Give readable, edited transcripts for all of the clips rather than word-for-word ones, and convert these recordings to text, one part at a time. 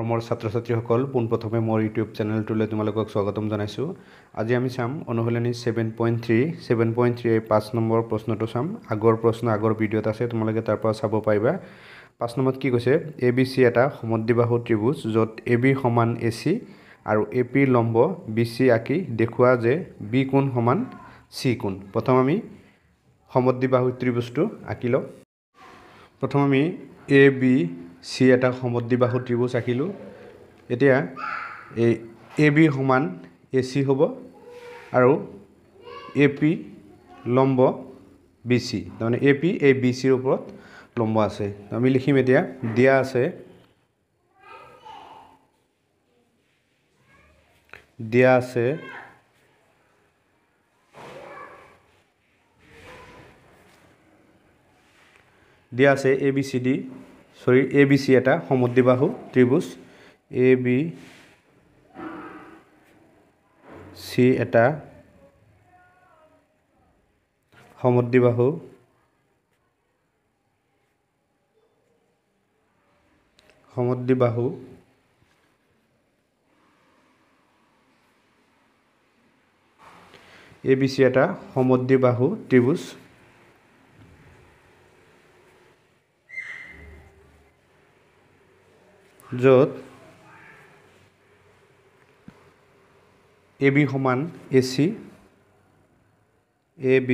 মৰমৰ ছাত্ৰ ছাত্ৰীসকল পোনপ্ৰথমে মোৰ ইউটিউব চেনেলটোলৈ তোমালোকক স্বাগতম জনাইছোঁ। আজি আমি চাম অনুশীলনী 7.3 5 নম্বৰ প্ৰশ্নটো চাম। আগৰ ভিডিঅ'ত আছে, তোমালোকে তাৰ পৰা চাব পাৰিবা। 5 নম্বৰত কি কৈছে? ABC এটা সমদ্বিবাহু ত্ৰিভুজ য'ত AB সমান AC আৰু AP লম্ব BC আঁকি দেখুওৱা যে B কোণ সমান C কোণ। প্ৰথম আমি সমদ্বিবাহু ত্ৰিভুজটো আঁকি লওঁ। প্ৰথম আমি ABC এটা সমদ্বিবাহু ত্ৰিভুজ আঁকিলোঁ। এতিয়া এই AB সমান AC হ'ব আৰু AP লম্ব BC, তাৰমানে AP এই BCৰ ওপৰত লম্ব আছে। আমি লিখিম এতিয়া দিয়া আছে ABC এটা সমদ্বিবাহু ত্ৰিভুজ। ABC এটা সমদ্বিবাহু ABC এটা সমদ্বিবাহু ত্ৰিভুজ য'ত AB সমান AC, AB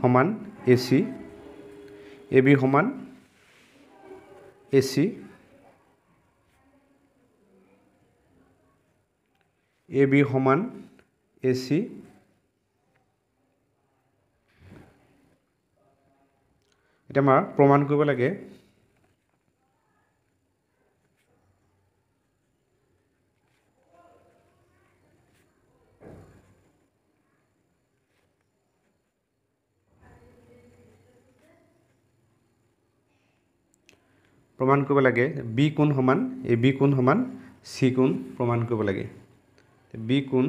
সমান AC, AB সমান AC, AB সমান AC, এতিয়া আমাৰ প্ৰমাণ কৰিব লাগে। B কোণ সমান AB কোণ সমান C কোণ প্ৰমাণ কৰিব লাগে। B কোণ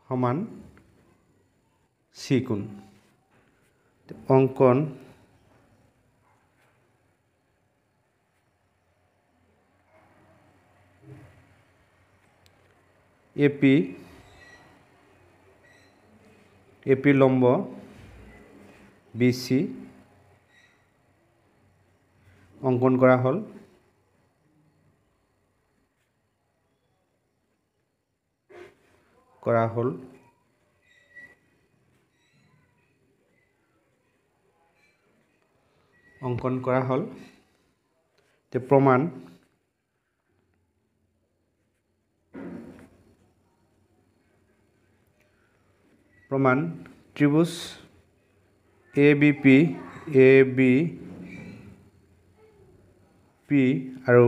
সমান C কোণ। অংকন AP লম্ব BC অংকন কৰা হ'ল। প্ৰমাণ ত্ৰিভুজ ABP আৰু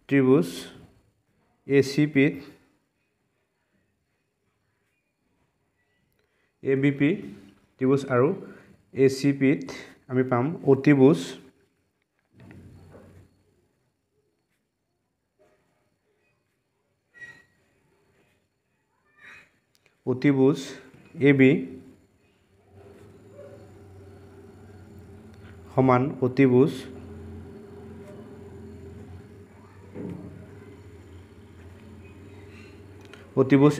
ত্ৰিভুজ ACP ABP ত্ৰিভুজ আৰু ACP আমি পাম অতিভুজ AB সমান অতিভুজ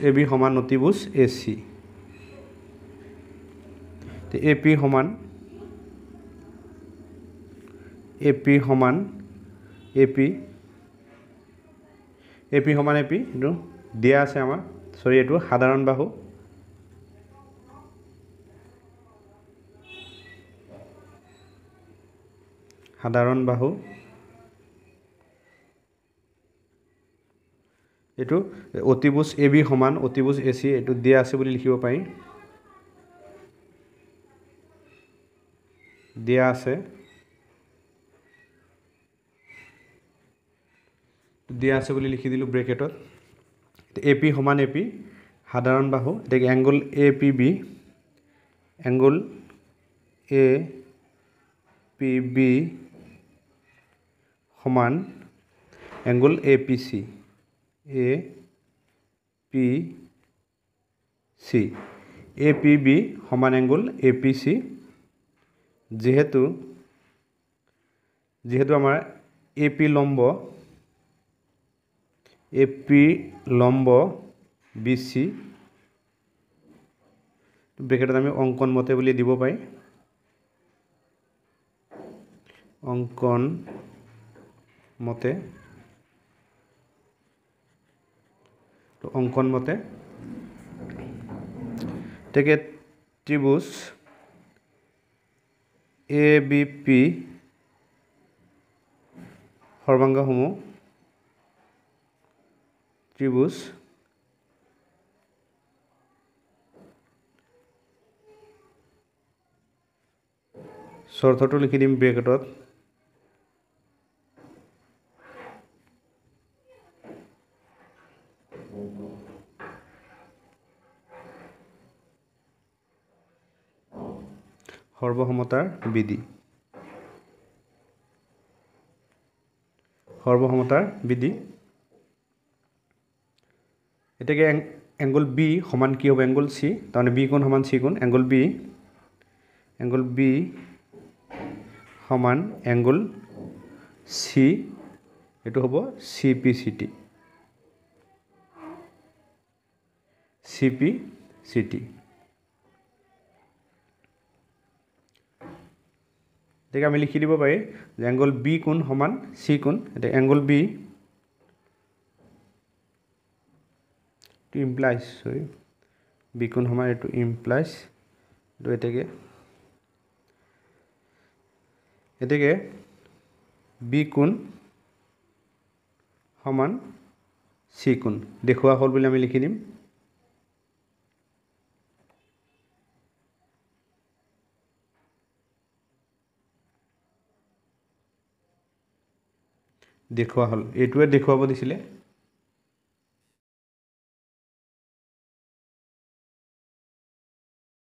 AB সমান অতিভুজ AC। AP সমান AP এইটো দিয়া আছে আমাৰ, এইটো সাধাৰণ বাহু। এইটো অতিভুজ AB সমান অতিভুজ AC, এইটো দিয়া আছে বুলি লিখিব পাৰি। দিয়া আছে বুলি লিখি দিলোঁ ব্ৰেকেটত। AP সমান AP সাধাৰণ বাহু। এতিয়া এংগল APB সমান এংগল APC APB সমান এংগুল APC যেহেতু আমাৰ AP লম্ব BC ব্ৰেকেটত আমি অঙ্কন মতে বুলি দিব পাই অঙ্কন মতে থেকে ত্ৰিভুজ ABP সৰ্বাংগসমূহ ত্ৰিভুজ শৰ্তটো লিখি দিম ব্ৰেকেটত সৰ্বসমতাৰ বিধি এটাকে এংগল B সমান কি হবে এংগল C তাহলে B কোণ সমান C কোণ এংগল B সমান এংগল C এটো হ'ব CPCT আমি লিখি দিব পাৰি যে এংগল B কোণ সমান C কোণ এটা angle B to implies B কোণ সমান এটো implies তো এটাকে B কোণ সমান C কোণ দেখুৱা হ'ল বুলি আমি লিখি দিম দেখুৱা হ'ল এটোৱে দেখুৱাব দিছিলে